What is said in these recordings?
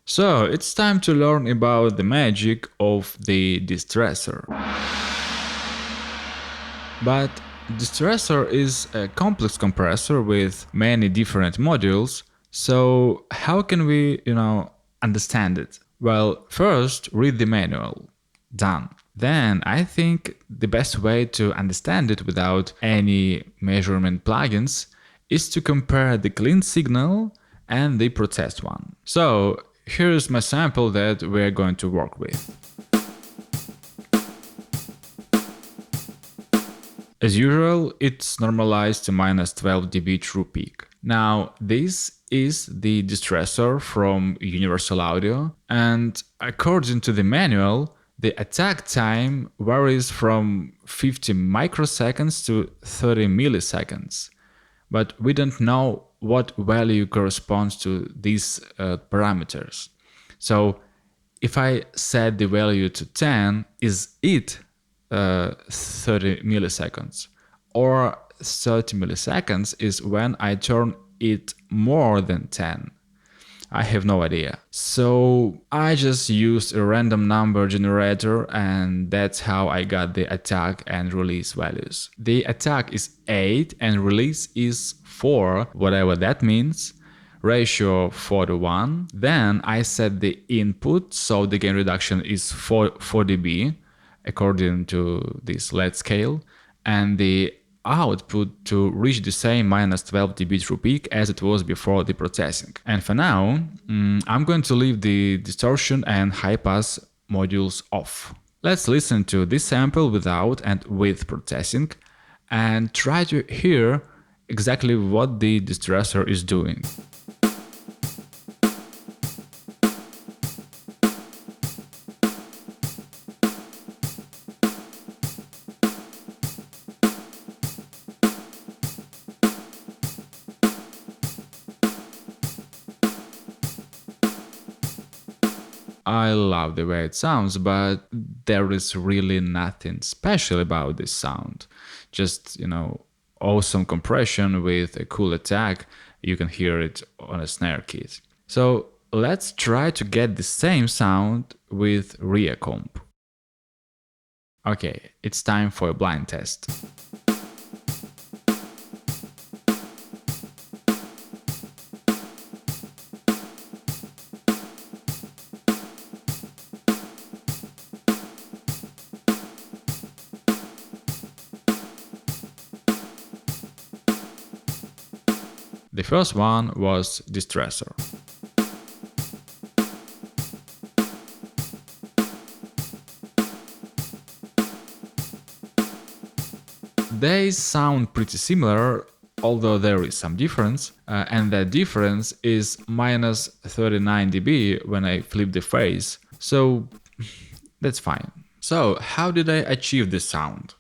So it's time to learn about the magic of the DISRESSOR. But DISRESSOR is a complex compressor with many different modules, so how can we, understand it? Well, first read the manual. Done. Then I think the best way to understand it without any measurement plugins is to compare the clean signal and the processed one. So here's my sample that we're going to work with. As usual, it's normalized to -12 dB true peak. Now, this is the DISRESSOR from Universal Audio, and according to the manual, the attack time varies from 50 microseconds to 30 milliseconds. But we don't know what value corresponds to these parameters. So if I set the value to 10, is it 30 milliseconds? Or 30 milliseconds is when I turn it more than 10. I have no idea. So I just used a random number generator, and that's how I got the attack and release values. The attack is 8 and release is 4, whatever that means. Ratio 4:1. Then I set the input, so the gain reduction is 4 dB according to this LED scale, and the output to reach the same -12 dB true peak as it was before the processing. And for now, I'm going to leave the distortion and high pass modules off. Let's listen to this sample without and with processing and try to hear exactly what the DISRESSOR is doing. I love the way it sounds, but there is really nothing special about this sound. Just, awesome compression with a cool attack. You can hear it on a snare kit. So let's try to get the same sound with ReaComp. Okay, it's time for a blind test. The first one was DISRESSOR. They sound pretty similar, although there is some difference, and that difference is -39 dB when I flip the phase, so that's fine. So how did I achieve this sound?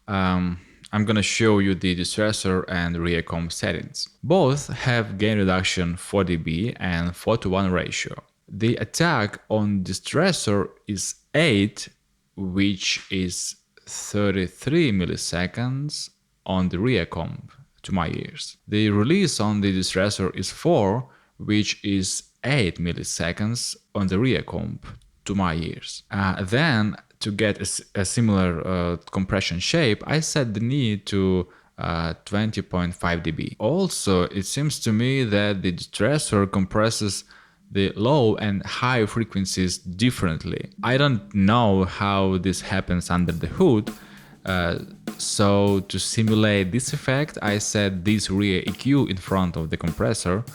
I'm gonna show you the DISRESSOR and ReaComp settings. Both have gain reduction 4 dB and 4:1 ratio. The attack on DISRESSOR is 8, which is 33 milliseconds on the ReaComp to my ears. The release on the DISRESSOR is 4, which is 8 milliseconds on the ReaComp to my ears. Then to get a similar compression shape, I set the need to 20.5 dB. Also, it seems to me that the DISRESSOR compresses the low and high frequencies differently. I don't know how this happens under the hood, so to simulate this effect, I set this rear EQ in front of the compressor.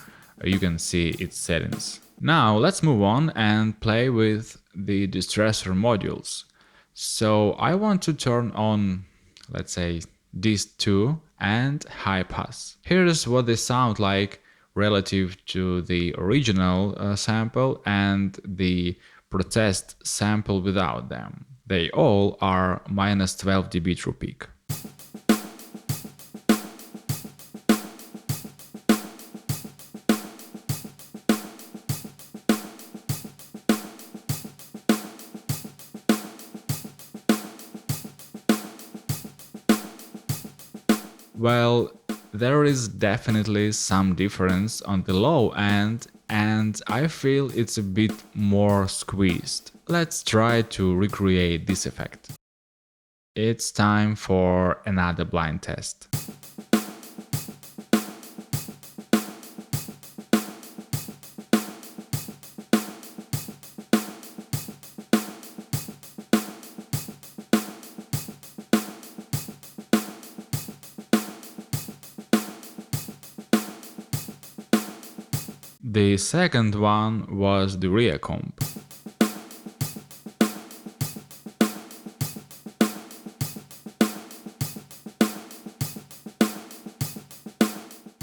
You can see its settings. Now let's move on and play with the DISRESSOR modules. So I want to turn on, let's say, DIS2 and high pass. Here's what they sound like relative to the original sample and the processed sample without them. They all are -12 dB true peak. Well, there is definitely some difference on the low end and I feel it's a bit more squeezed. Let's try to recreate this effect. It's time for another blind test. The second one was the ReaComp.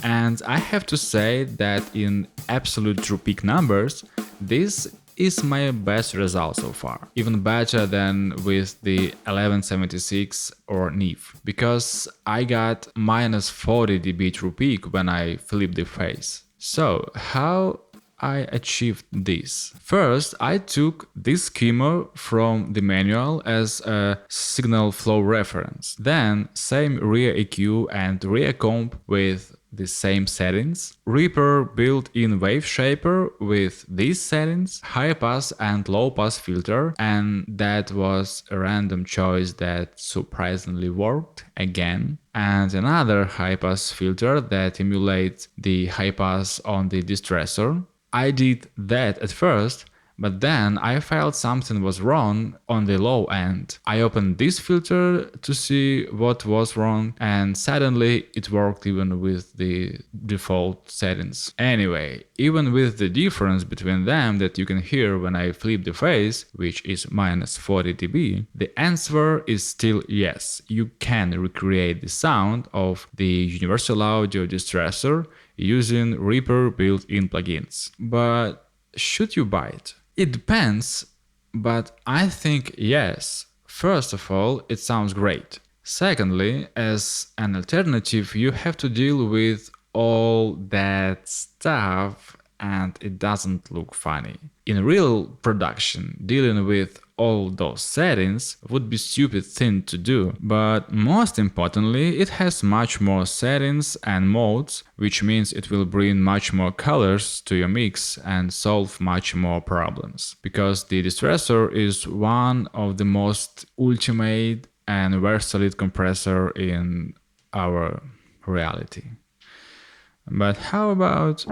And I have to say that in absolute true peak numbers, this is my best result so far. Even better than with the 1176 or NIF, because I got minus 40 dB true peak when I flipped the face. So how I achieved this? First, I took this schema from the manual as a signal flow reference. Then same ReaEQ and ReaComp with the same settings, Reaper built-in wave shaper with these settings, high pass and low pass filter, and that was a random choice that surprisingly worked again, and another high pass filter that emulates the high pass on the DISRESSOR. I did that at first, but then I felt something was wrong on the low end. I opened this filter to see what was wrong, and suddenly it worked even with the default settings. Anyway, even with the difference between them that you can hear when I flip the face, which is minus 40 dB, the answer is still yes. You can recreate the sound of the universal audio DISRESSOR using Reaper built-in plugins. But should you buy it? It depends, but I think yes. First of all, it sounds great. Secondly, as an alternative, you have to deal with all that stuff and it doesn't look funny. In real production, dealing with all those settings would be a stupid thing to do, but most importantly, it has much more settings and modes, which means it will bring much more colors to your mix and solve much more problems. Because the DISRESSOR is one of the most ultimate and versatile compressor in our reality. But how about